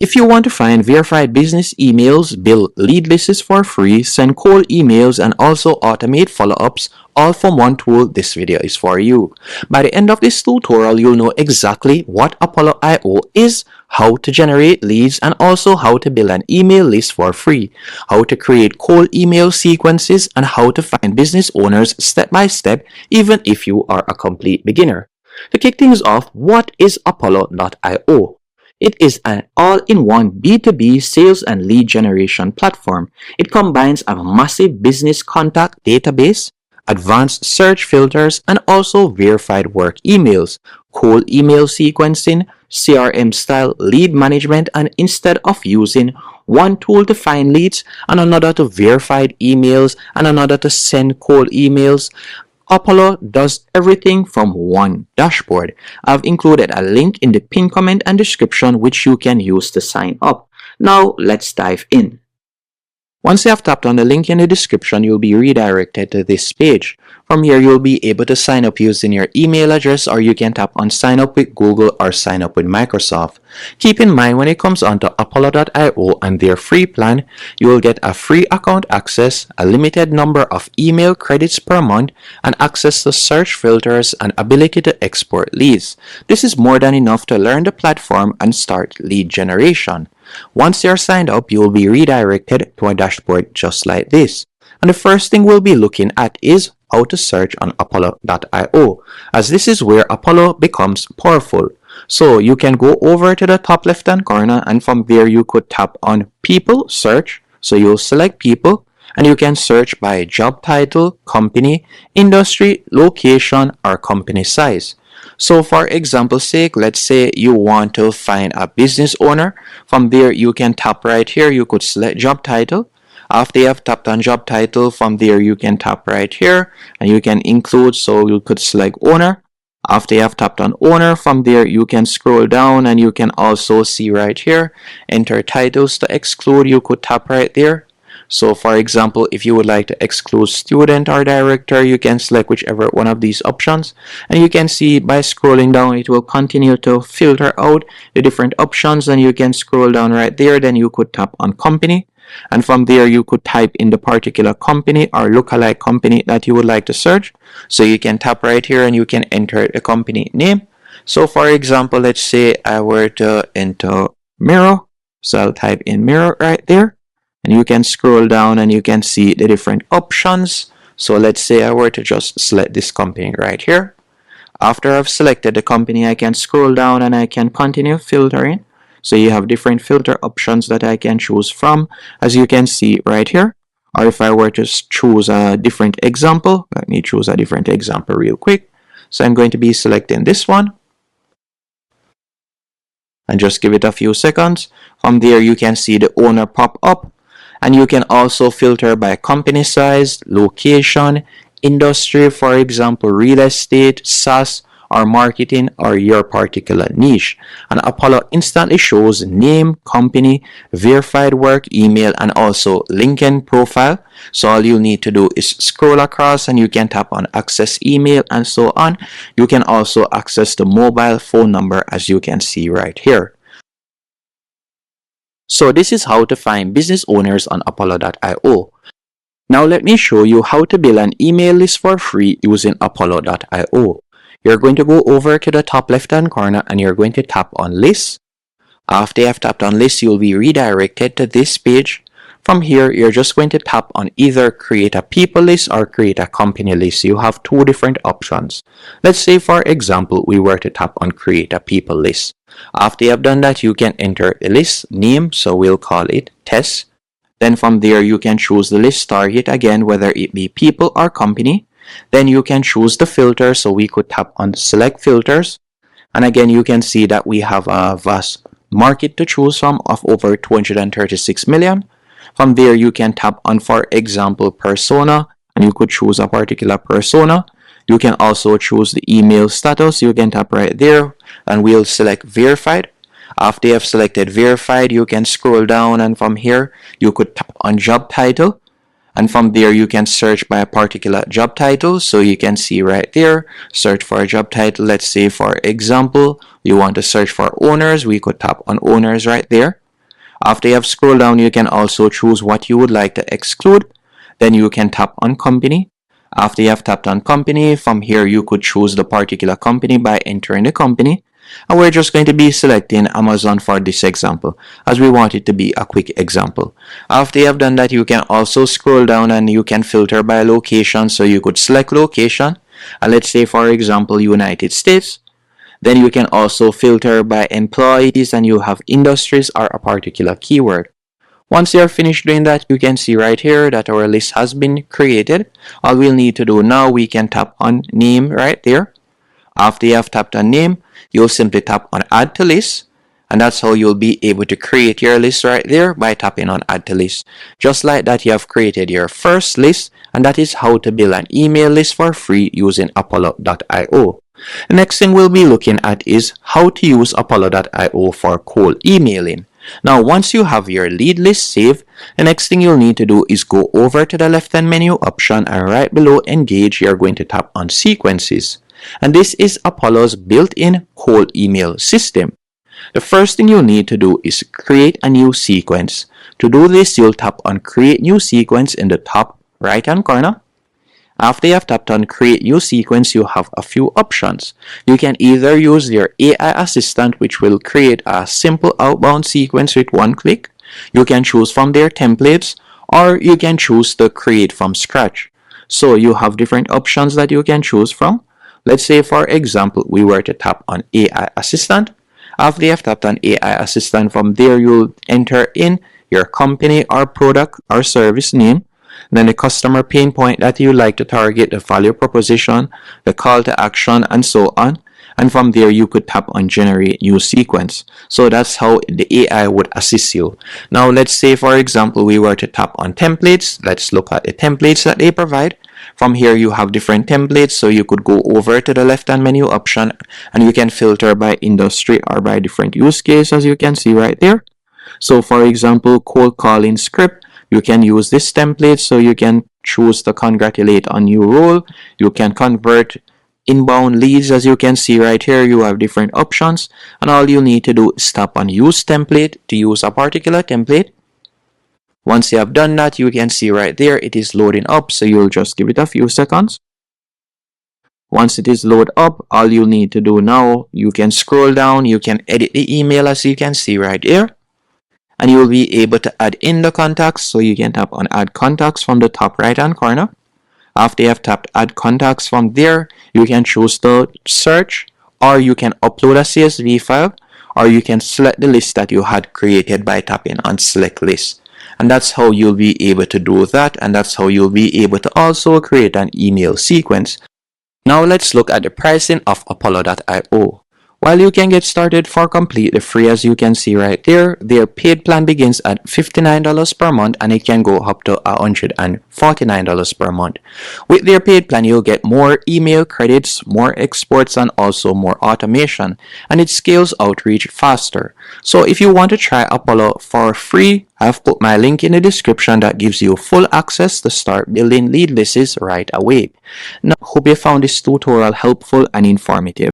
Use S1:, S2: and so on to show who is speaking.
S1: If you want to find verified business emails, build lead lists for free, send cold emails, and also automate follow-ups all from one tool, this video is for you. By the end of this tutorial, you'll know exactly what Apollo IO is, how to generate leads, and also how to build an email list for free, how to create cold email sequences, and how to find business owners step by step, even if you are a complete beginner. To kick things off, what is Apollo.io? It is an all-in-one B2B sales and lead generation platform. It combines a massive business contact database, advanced search filters, and also verified work emails, cold email sequencing, CRM-style lead management, and instead of using one tool to find leads and another to verify emails and another to send cold emails, Apollo does everything from one dashboard. I've included a link in the pinned comment and description which you can use to sign up. Now let's dive in. Once you have tapped on the link in the description, you'll be redirected to this page. From here, you'll be able to sign up using your email address, or you can tap on sign up with Google or sign up with Microsoft. Keep in mind, when it comes onto Apollo.io and their free plan, you will get a free account access, a limited number of email credits per month, and access to search filters and ability to export leads. This is more than enough to learn the platform and start lead generation. Once you're signed up, you will be redirected to a dashboard just like this. And the first thing we'll be looking at is how to search on Apollo.io, as this is where Apollo becomes powerful. So you can go over to the top left hand corner, and from there you could tap on people search. So you'll select people, and you can search by job title, company, industry, location, or company size. So for example's sake, let's say you want to find a business owner. From there, you can tap right here. You could select job title. After you have tapped on job title, from there you can tap right here and you can include, so you could select owner. After you have tapped on owner, from there you can scroll down and you can also see right here, enter titles to exclude. You could tap right there. So for example, if you would like to exclude student or director, you can select whichever one of these options. And you can see by scrolling down, it will continue to filter out the different options, and you can scroll down right there. Then you could tap on company. And from there, you could type in the particular company or lookalike company that you would like to search. So you can tap right here and you can enter the company name. So for example, let's say I were to enter Miro. So I'll type in Miro right there. And you can scroll down and you can see the different options. So let's say I were to just select this company right here. After I've selected the company, I can scroll down and I can continue filtering. So you have different filter options that I can choose from, as you can see right here. Or if I were to choose a different example, let me choose a different example real quick. So I'm going to be selecting this one. And just give it a few seconds. From there, you can see the owner pop up. And you can also filter by company size, location, industry, for example, real estate, SaaS, or marketing, or your particular niche. And Apollo instantly shows name, company, verified work, email, and also LinkedIn profile. So all you need to do is scroll across and you can tap on access email and so on. You can also access the mobile phone number, as you can see right here. So this is how to find business owners on Apollo.io. Now let me show you how to build an email list for free using Apollo.io. You're going to go over to the top left hand corner and you're going to tap on list. After you have tapped on list, you'll be redirected to this page. From here, you're just going to tap on either create a people list or create a company list. You have two different options. Let's say, for example, we were to tap on create a people list. After you have done that, you can enter the list name. So we'll call it test. Then from there, you can choose the list target again, whether it be people or company. Then you can choose the filter. So we could tap on select filters. And again, you can see that we have a vast market to choose from of over 236 million. From there, you can tap on, for example, persona, and you could choose a particular persona. You can also choose the email status. You can tap right there and we'll select verified. After you have selected verified, you can scroll down, and from here, you could tap on job title. And from there, you can search by a particular job title. So you can see right there, search for a job title. Let's say, for example, you want to search for owners. We could tap on owners right there. After you have scrolled down, you can also choose what you would like to exclude. Then you can tap on company. After you have tapped on company, from here you could choose the particular company by entering the company. And we're just going to be selecting Amazon for this example, as we want it to be a quick example. After you have done that, you can also scroll down and you can filter by location. So you could select location, and let's say for example United States. Then you can also filter by employees and you have industries or a particular keyword. Once you're finished doing that, you can see right here that our list has been created. All we'll need to do now, we can tap on name right there. After you have tapped on name, you'll simply tap on add to list. And that's how you'll be able to create your list right there by tapping on add to list. Just like that, you have created your first list, and that is how to build an email list for free using Apollo.io. The next thing we'll be looking at is how to use Apollo.io for cold emailing. Now, once you have your lead list saved, the next thing you'll need to do is go over to the left-hand menu option, and right below engage, you're going to tap on sequences. And this is Apollo's built-in cold email system. The first thing you'll need to do is create a new sequence. To do this, you'll tap on create new sequence in the top right-hand corner. After you have tapped on create new sequence, you have a few options. You can either use your AI assistant, which will create a simple outbound sequence with one click. You can choose from their templates, or you can choose to create from scratch. So you have different options that you can choose from. Let's say for example, we were to tap on AI assistant. After you have tapped on AI assistant, from there you'll enter in your company or product or service name, then the customer pain point that you like to target, the value proposition, the call to action, and so on. And from there you could tap on generate new sequence. So that's how the AI would assist you. Now let's say for example we were to tap on templates. Let's look at the templates that they provide. From here you have different templates, so you could go over to the left hand menu option and you can filter by industry or by different use case, as you can see right there. So for example, cold calling script, you can use this template, so you can choose to congratulate on new role. You can convert inbound leads, as you can see right here. You have different options, and all you need to do is tap on use template to use a particular template. Once you have done that, you can see right there it is loading up, so you'll just give it a few seconds. Once it is loaded up, all you need to do now, you can scroll down, you can edit the email, as you can see right here. And you will be able to add in the contacts, so you can tap on add contacts from the top right hand corner. After you have tapped add contacts, from there you can choose to search, or you can upload a CSV file, or you can select the list that you had created by tapping on select list. And that's how you'll be able to do that, and that's how you'll be able to also create an email sequence. Now let's look at the pricing of Apollo.io. While you can get started for completely free, as you can see right there, their paid plan begins at $59 per month and it can go up to $149 per month. With their paid plan, you'll get more email credits, more exports, and also more automation, and it scales outreach faster. So if you want to try Apollo for free, I've put my link in the description that gives you full access to start building lead lists right away. Now, hope you found this tutorial helpful and informative.